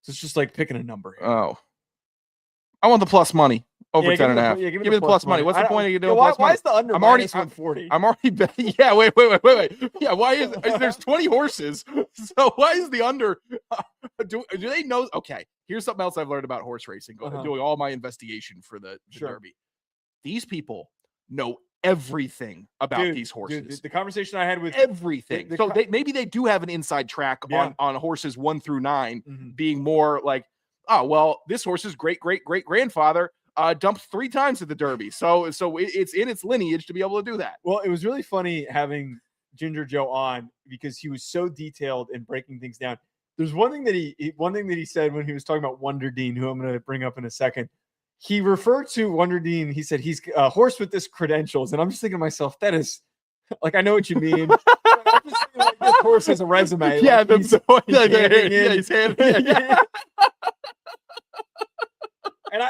So it's just like picking a number here. Oh. I want the plus money over 10.5. Give me the plus money. What's the point of you doing plus money? Why is the under minus 140? I'm already betting. Yeah, wait. Yeah, why is there's 20 horses? So why is the under? Do they know? Okay, here's something else I've learned about horse racing. Doing all my investigation for the Derby. These people know everything about these horses. Dude, the conversation I had with everything. Maybe they do have an inside track on horses 1 through 9 being more like, oh, well, this horse's great-great-great-grandfather dumped 3 times at the Derby. So it's in its lineage to be able to do that. Well, it was really funny having Ginger Joe on because he was so detailed in breaking things down. There's one thing that he said when he was talking about Wonder Dean, who I'm going to bring up in a second. He referred to Wonder Dean. He said he's a horse with this credentials. And I'm just thinking to myself, that is like, I know what you mean. I'm just thinking like this horse has a resume. Yeah, like that's the point. He's handing. Yeah. And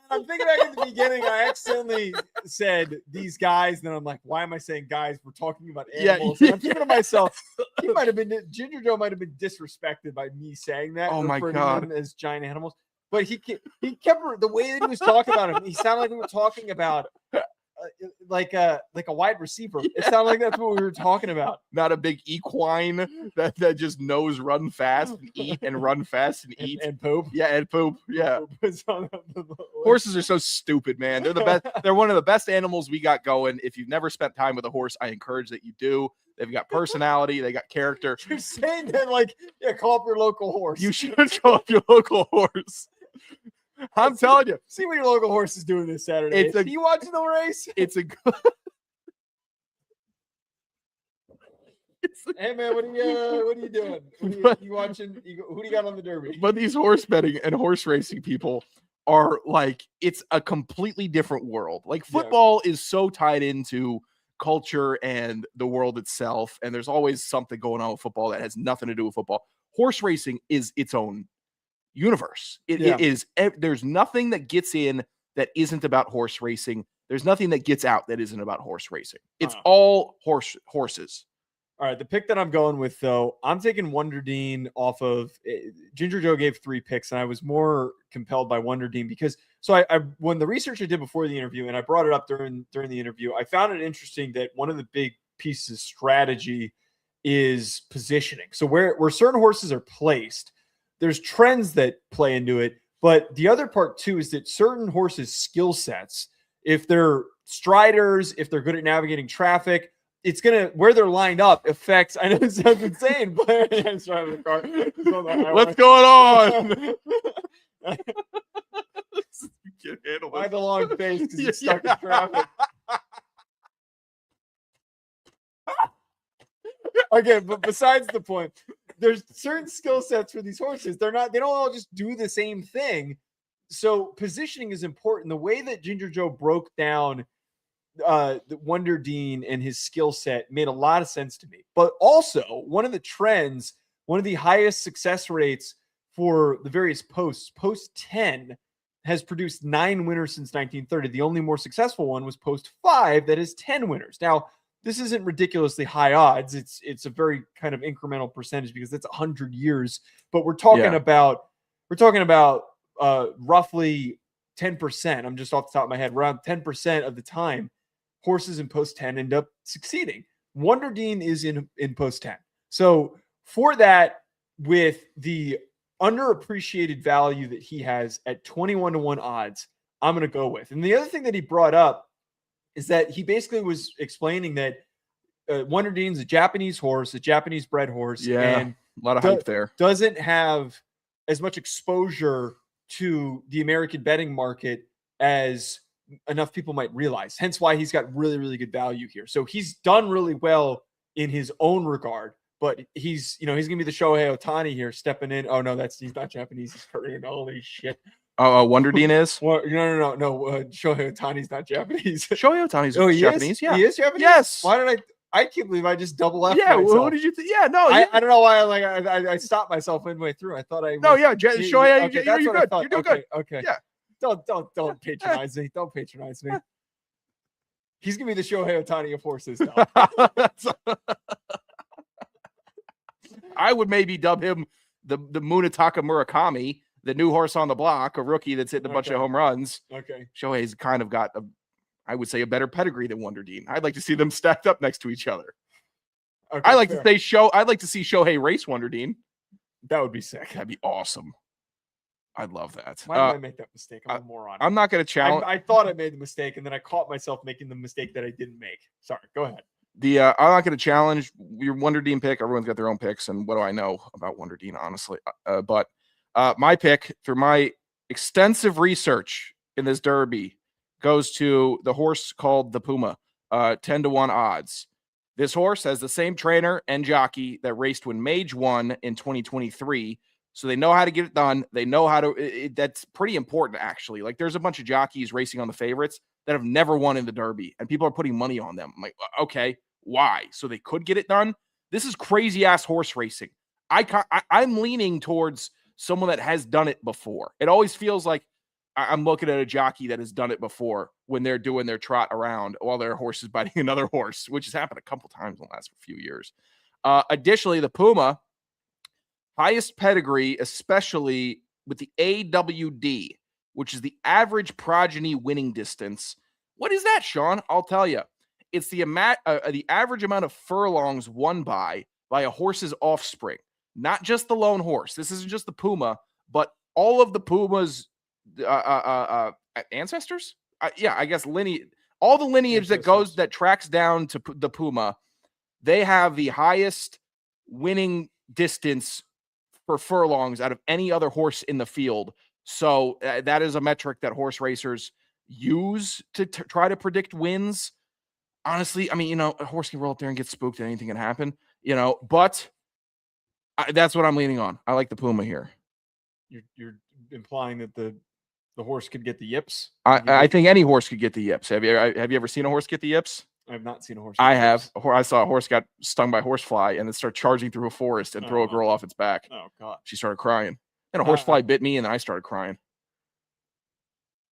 I'm thinking back at the beginning, I accidentally said these guys, and then I'm like, why am I saying guys? We're talking about animals. And I'm thinking to myself, Ginger Joe might have been disrespected by me saying that. Oh my God. Them as giant animals. But he kept the way that he was talking about him. He sounded like we were talking about like a wide receiver. It sounded like that's what we were talking about. Not a big equine that just knows run fast and eat and run fast and eat and poop. Yeah, and poop. Yeah. Horses are so stupid, man. They're the best. They're one of the best animals we got going. If you've never spent time with a horse, I encourage that you do. They've got personality. They got character. You're saying that like, yeah, call up your local horse. You should call up your local horse. I'm telling you. See what your local horse is doing this Saturday. Are you watching the race? It's a good. Hey man, what are you doing? You watching? Who do you got on the Derby? But these horse betting and horse racing people are like, it's a completely different world. Like football is so tied into culture and the world itself, and there's always something going on with football that has nothing to do with football. Horse racing is its own universe. It is. There's nothing that gets in that isn't about horse racing. There's nothing that gets out that isn't about horse racing. It's all horses. All right, the pick that I'm going with, though, I'm taking Wonder Dean off of Ginger Joe gave 3 picks, and I was more compelled by Wonder Dean because I when the research I did before the interview, and I brought it up during the interview, I found it interesting that one of the big pieces of strategy is positioning. So where certain horses are placed, there's trends that play into it, but the other part too is that certain horses' skill sets, if they're striders, if they're good at navigating traffic, it's gonna where they're lined up affects. I know it sounds insane, but I'm driving the car. What's going on? Why the long face? Because you're stuck in traffic. Okay, but besides the point, there's certain skill sets for these horses. They don't all just do the same thing. So positioning is important. The way that Ginger Joe broke down the Wonder Dean and his skill set made a lot of sense to me. But also one of the trends, one of the highest success rates for the various posts, post 10 has produced 9 winners since 1930. The only more successful one was post 5 that has 10 winners. Now, this isn't ridiculously high odds. It's a very kind of incremental percentage because that's 100 years. But we're talking about roughly 10%. I'm just off the top of my head. Around 10% of the time, horses in post 10 end up succeeding. Wonder Dean is in post 10. So for that, with the underappreciated value that he has at 21-1 odds, I'm going to go with. And the other thing that he brought up is that he basically was explaining that Wonder Dean's a Japanese horse, a Japanese bred horse. Yeah, and a lot of hype there. Doesn't have as much exposure to the American betting market as enough people might realize. Hence why he's got really, really good value here. So he's done really well in his own regard, but he's going to be the Shohei Ohtani here stepping in. Oh no, he's not Japanese. He's Korean. Holy shit. Oh, Wonder Dean is? Well, no. Shohei Ohtani's not Japanese. Shohei Ohtani's Japanese. Yeah. He is Japanese? Yes. Why did I can't believe I just double F. Yeah, myself. what did you think? Yeah, no. I don't know why I stopped myself midway through. I thought I was, Shohei, okay, you're good. You're doing good. Okay. Yeah. Don't patronize me. Don't patronize me. He's gonna be the Shohei Ohtani of horses now. I would maybe dub him the Munetaka Murakami, the new horse on the block, a rookie that's hitting a bunch of home runs. Okay. Shohei's kind of got I would say a better pedigree than Wonder Dean. I'd like to see them stacked up next to each other. Okay, I'd like to see Shohei race Wonder Dean. That would be sick. That'd be awesome. I'd love that. Why did I make that mistake? I'm a moron. I'm not going to challenge. I thought I made the mistake, and then I caught myself making the mistake that I didn't make. Sorry. Go ahead. I'm not going to challenge your Wonder Dean pick. Everyone's got their own picks, and what do I know about Wonder Dean, honestly? But my pick, through my extensive research in this Derby, goes to the horse called the Puma, 10-1 odds. This horse has the same trainer and jockey that raced when Mage won in 2023. So they know how to get it done. They know how to, that's pretty important, actually. Like, there's a bunch of jockeys racing on the favorites that have never won in the Derby, and people are putting money on them. I'm like, okay, why? So they could get it done? This is crazy-ass horse racing. I'm leaning towards someone that has done it before. It always feels like I'm looking at a jockey that has done it before when they're doing their trot around while their horse is biting another horse, which has happened a couple times in the last few years. Additionally, the Puma, highest pedigree, especially with the AWD, which is the average progeny winning distance. What is that, Sean? I'll tell you. It's the average amount of furlongs won by a horse's offspring, not just the lone horse. This isn't just the Puma, but all of the Puma's ancestors. I guess all the lineage that tracks down to the Puma. They have the highest winning distance for furlongs out of any other horse in the field. So that is a metric that horse racers use to try to predict wins. Honestly, I mean, a horse can roll up there and get spooked and anything can happen, but that's what I'm leaning on. I like the Puma here. You're implying that the horse could get the yips? I think any horse could get the yips. Have you ever seen a horse get the yips? I have not seen a horse. I have. I saw a horse got stung by a horsefly and then start charging through a forest and throw a girl off its back. Oh God! She started crying. And a horsefly bit me, and then I started crying.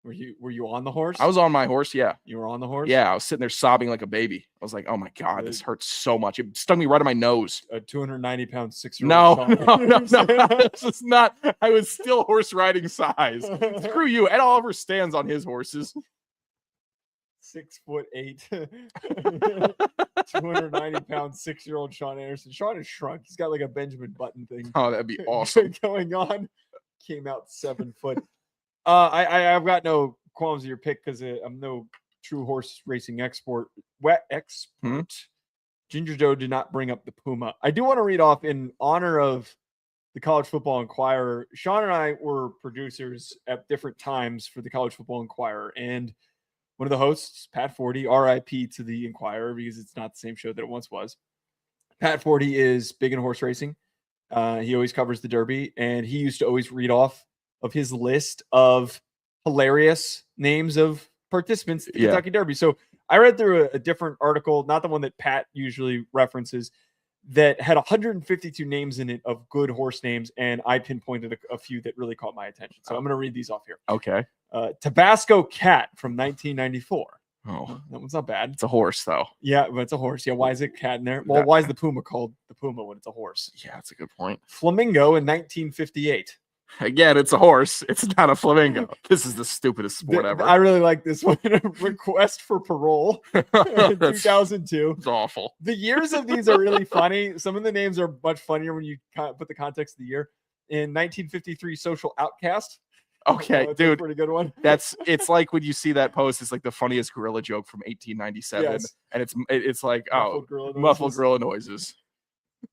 Were you on the horse? I was on my horse. Yeah. You were on the horse? Yeah. I was sitting there sobbing like a baby. I was like, "Oh my God, this hurts so much." It stung me right in my nose. A 290-pound 6-year-old. No. This is not. I was still horse riding size. Screw you. Ed Oliver stands on his horses. 6'8", 290-pound 6-year-old Sean Anderson. Sean is shrunk. He's got like a Benjamin Button thing. Oh, that'd be awesome. Going on. Came out 7 foot. I've got no qualms of your pick because I'm no true horse racing expert. Ginger Joe did not bring up the Puma. I do want to read off in honor of the College Football Inquirer. Sean and I were producers at different times for the College Football Inquirer, and one of the hosts, Pat Forty, RIP to the Inquirer because it's not the same show that it once was. Pat Forty is big in horse racing. He always covers the Derby, and he used to always read off of his list of hilarious names of participants at the Kentucky Derby. So I read through a different article, not the one that Pat usually references, that had 152 names in it of good horse names, and I pinpointed a few that really caught my attention. So I'm going to read these off here. Okay. Tabasco Cat from 1994. Oh, that one's not bad. It's a horse, though. Yeah, but it's a horse. Yeah, why is it cat in there? Well, why is the Puma called the Puma when it's a horse? Yeah, that's a good point. Flamingo in 1958. Again, it's a horse. It's not a flamingo. This is the stupidest sport ever. I really like this one. Request for Parole. 2002. It's awful. The years of these are really funny. Some of the names are much funnier when you put the context of the year. In 1953, Social Outcast. Okay, that's dude. a pretty good one. It's like when you see that post, it's like the funniest gorilla joke from 1897. Yes. And it's like, Muffled gorilla noises.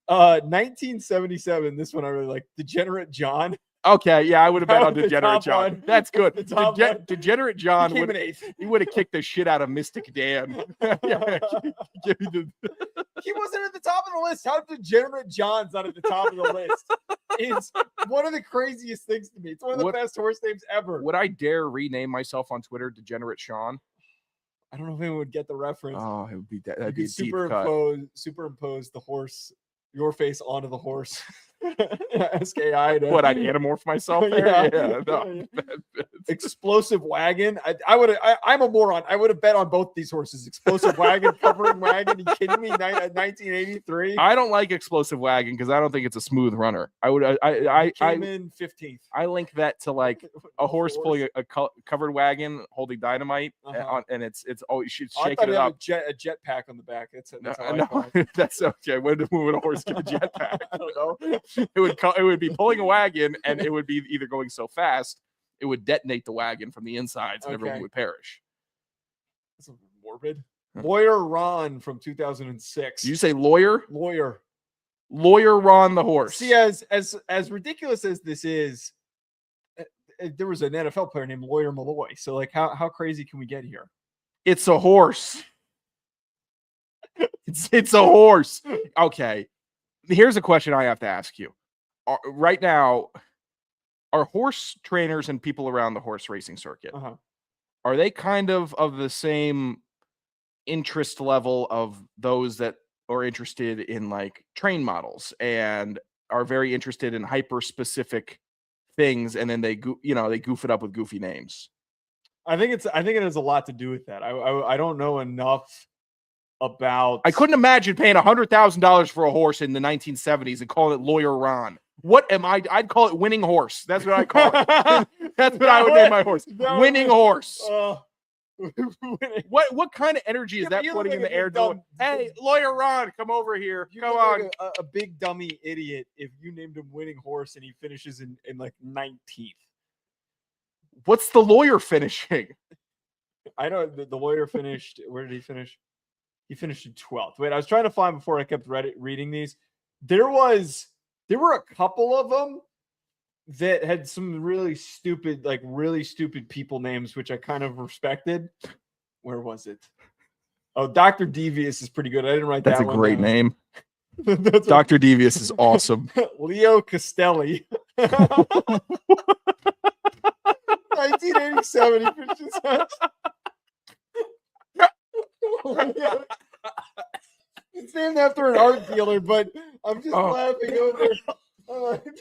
1977. This one I really like. Degenerate John. Okay, yeah, I would have bet on The Degenerate top John. one. That's good. The top one. Degenerate John He came in 8th. he would have kicked the shit out of Mystic Dan. Yeah, give me the He wasn't at the top of the list. How Degenerate John's not at the top of the list? It's one of the craziest things to me. It's one of the best horse names ever. Would I dare rename myself on Twitter Degenerate Sean? I don't know if anyone would get the reference. Oh, it would be that. You That'd be could a deep cut. superimpose the horse, your face onto the horse. Ask AI to What, I'd anamorph myself there? Yeah. No. Explosive Wagon. I'm a moron. I would have bet on both these horses. Explosive Wagon, Covering Wagon. Are you kidding me? 1983. I don't like Explosive Wagon because I don't think it's a smooth runner. I came in 15th. I link that to like a horse pulling a covered wagon holding dynamite, and it's shaking it up. A jetpack on the back. That's That's okay. When would a horse get a jetpack? I don't know. It would be pulling a wagon, and it would be either going so fast it would detonate the wagon from the insides, and everyone would perish. That's morbid. Lawyer Ron from 2006. Did you say lawyer? Lawyer Ron the horse. See, as ridiculous as this is, there was an NFL player named Lawyer Malloy. So, like, how crazy can we get here? It's a horse. It's a horse. Okay. Here's a question I have to ask you. Right now, are horse trainers and people around the horse racing circuit, are they kind of the same interest level of those that are interested in like train models and are very interested in hyper specific things, and then they goof it up with goofy names? I think it has a lot to do with that. I don't know enough about. I couldn't imagine paying $100,000 for a horse in the 1970s and calling it Lawyer Ron. What am I? I'd call it Winning Horse. That's what I call it. That's what I would name my horse. Winning Horse. What kind of energy is that putting in the air? Hey, Lawyer Ron, come over here. Come on. Like a big dummy idiot if you named him Winning Horse and he finishes in like 19th. What's the lawyer finishing? I know the lawyer finished. Where did he finish? He finished in 12th. Wait, I was trying to find before I kept reading these. There were a couple of them that had some really stupid people names, which I kind of respected. Where was it? Oh, Dr. Devious is pretty good. I didn't write that one. That's a great name. Dr. Devious is awesome. Leo Castelli. 1987. He finishes. It's named after an art dealer, but I'm just laughing over.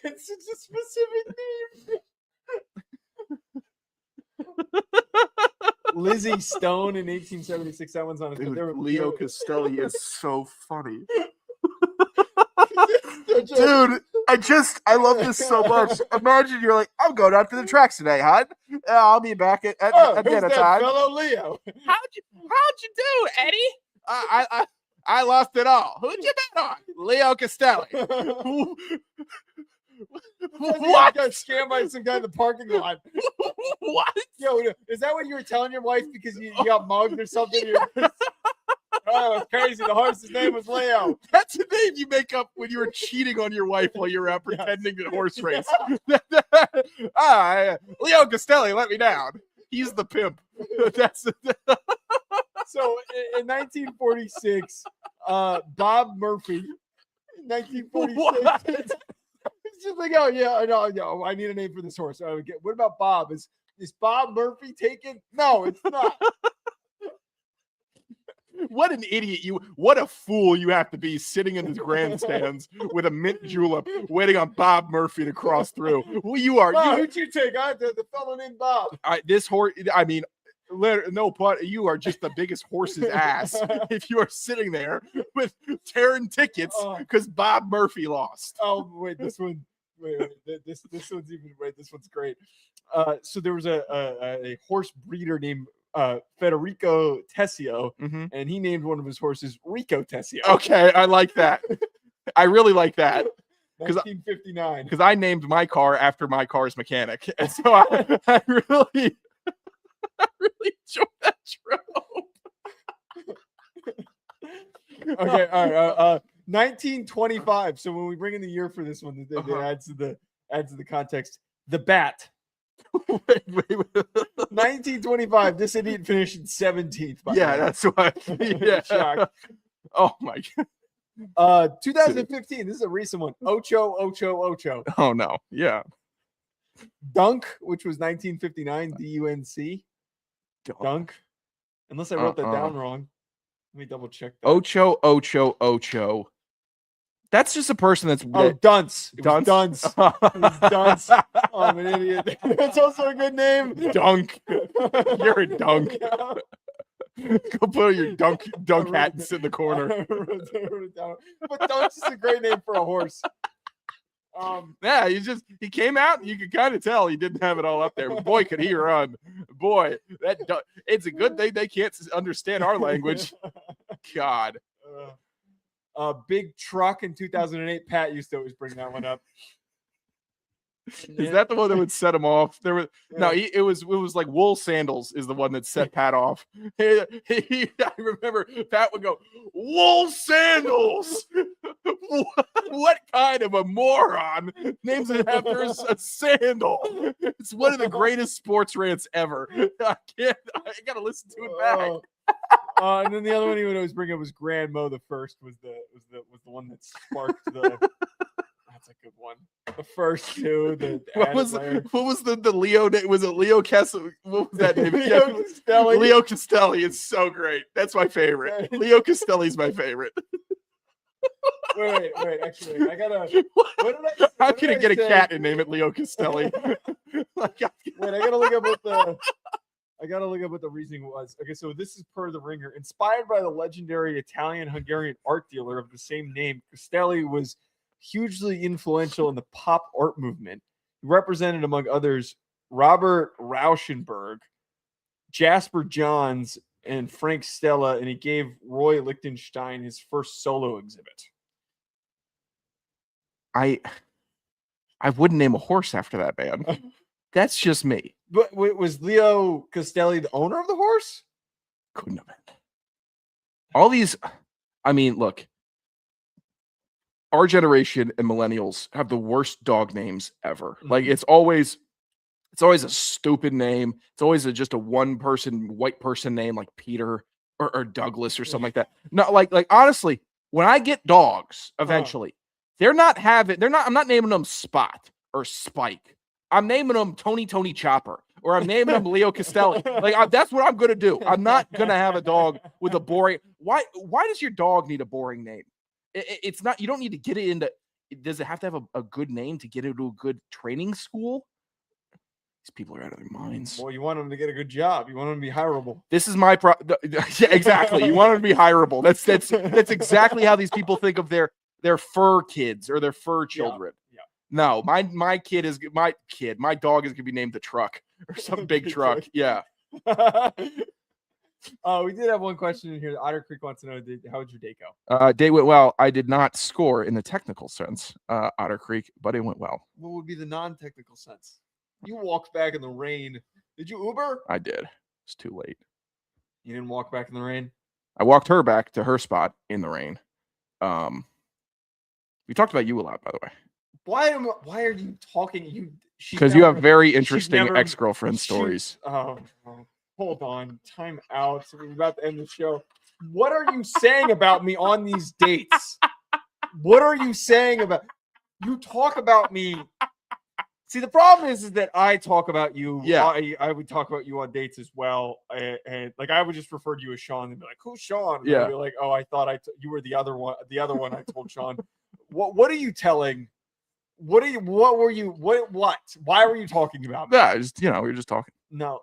It's such a specific name. Lizzie Stone in 1876. That one's on it. Leo Castelli is so funny. Dude, I love this so much. Imagine you're like, I'm going out to the tracks today, hon. I'll be back at dinner time. Fellow Leo. How'd you do, Eddie? I lost it all. Who'd you bet on? Leo Castelli. What? Got scammed by some guy in the parking lot. What? Yo, is that what you were telling your wife because you got mugged or something? Oh, it's crazy. The horse's name was Leo. That's the name you make up when you were cheating on your wife while you were out pretending to horse race. Leo Castelli let me down. He's the pimp. So in 1946, Bob Murphy. 1946. It's just like, oh yeah, I need a name for this horse. What about Bob? Is Bob Murphy taken? No, it's not. What an idiot what a fool you have to be sitting in the grandstands with a mint julep waiting on Bob Murphy to cross through. Well, you are. Who'd you take? The fellow named Bob. This horse, I mean, no, but you are just the biggest horse's ass if you are sitting there with tearing tickets because Bob Murphy lost. Oh, wait, this one. Wait, this one's even. Wait, this one's great. So there was a horse breeder named Federico Tessio, and he named one of his horses Rico Tessio. Okay, I like that. I really like that. 1959. Because I named my car after my car's mechanic. And so I really enjoy that trope. Okay, all right. 1925. So when we bring in the year for this one, it adds to the context. The Bat. wait. 1925. This idiot finished in 17th. Yeah, that's why. Yeah. Shocked. Oh my god. 2015. This is a recent one. Ocho. Oh no. Yeah. Dunk, which was 1959. DUNC. Dunk. Unless I wrote that down wrong. Let me double check that. Ocho. That's just a person that's Dunce. Dunce. Dunce. It was Dunce. Oh, I'm an idiot. That's also a good name. Dunk. You're a dunk. Go put your dunk hat and sit in the corner. But Dunce is a great name for a horse. Yeah, he came out and you could kind of tell he didn't have it all up there. But boy, could he run. Boy, it's a good thing they can't understand our language. God. Big Truck in 2008. Pat used to always bring that one up. Is that the one that would set him off? It was like Wool Sandals is the one that set Pat off. I remember Pat would go, Wool Sandals. What kind of a moron names it after a sandal? It's one of the greatest sports rants ever. I gotta listen to it back. And then the other one he would always bring up was Grand Mo. The first was the one that sparked the. That's a good one. The first two. What was the Leo? Was it Leo Kessel? What was that name? Leo Castelli. Leo Castelli is so great. That's my favorite. Leo Castelli's my favorite. Wait. Actually, I gotta. How can I get a cat and name it Leo Castelli? I gotta look up what the reasoning was. Okay, so this is per The Ringer. Inspired by the legendary Italian-Hungarian art dealer of the same name, Castelli was hugely influential in the pop art movement. He represented, among others, Robert Rauschenberg, Jasper Johns, and Frank Stella, and he gave Roy Lichtenstein his first solo exhibit. I wouldn't name a horse after that, man. That's just me. But was Leo Castelli the owner of the horse? Couldn't have been. All these, I mean, look, our generation and millennials have the worst dog names ever. Like it's always a stupid name. It's always just a white person name like Peter or Douglas or something like that. No, like honestly, when I get dogs eventually, I'm not naming them Spot or Spike. I'm naming them Tony Chopper, or I'm naming them Leo Castelli. That's what I'm gonna do. I'm not gonna have a dog with a boring. Why does your dog need a boring name? It's not. You don't need to get it into. Does it have to have a good name to get into a good training school? These people are out of their minds. Well, you want them to get a good job. You want them to be hireable. This is my yeah, exactly. You want them to be hireable. That's exactly how these people think of their fur kids or their fur children. Yeah. No, my dog is gonna be named the Truck or some big truck. Yeah. We did have one question in here. Otter Creek wants to know, how would your day go? Day went well. I did not score in the technical sense, Otter Creek, but it went well. What would be the non-technical sense? You walked back in the rain. Did you Uber? I did. It's too late. You didn't walk back in the rain? I walked her back to her spot in the rain. We talked about you a lot, by the way. Why are you talking? Because you have very interesting ex-girlfriend stories. Hold on. Time out. So we're about to end the show. What are you saying about me on these dates? What are you saying about? You talk about me. See, the problem is that I talk about you. Yeah. I would talk about you on dates as well. And like, I would just refer to you as Sean and be like, who's Sean? And yeah. I'd be like, oh, I thought you were the other one. The other one I told Sean. What are you telling? What were you? Why were you talking about me? Yeah, we were just talking. No.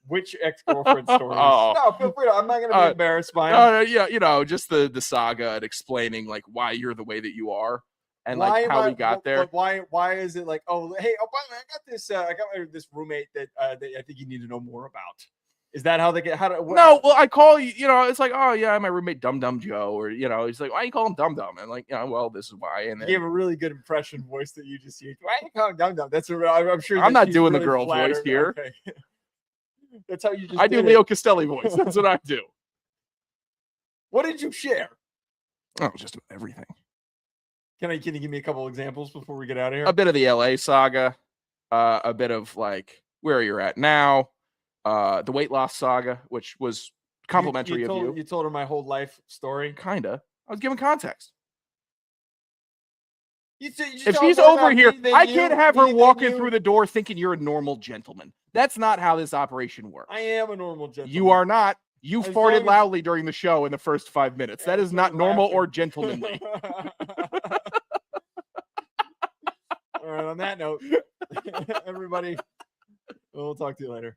Which ex-girlfriend stories? No, feel free. I'm not going to be embarrassed by them. Yeah, just the saga and explaining like why you're the way that you are and like how we got there. Why is it like, oh, hey, by the way, I got this roommate that I think you need to know more about. Is that how they get? How do? What? No, well, I call you. You know, it's like, oh yeah, my roommate Dum Dum Joe, or you know, he's like, why you call him Dum Dum? And like, you know, well, this is why. And You then, gave a really good impression voice that you just used. Why you call him Dum Dum? That's I'm sure. I'm that not she's doing the really girl voice flattered. here. Okay. That's how you just. I do did Leo it. Castelli voice. That's what I do. What did you share? Oh, just about everything. Can you give me a couple examples before we get out of here? A bit of the LA saga, a bit of like where you're at now, the weight loss saga, which was complimentary of you. You told her my whole life story. Kinda. I was giving context. If she's over here, I can't have her walking through the door thinking you're a normal gentleman. That's not how this operation works. I am a normal gentleman. You are not. You As farted long as- loudly during the show in the first 5 minutes. That is not normal or gentlemanly. All right, on that note, everybody, we'll talk to you later.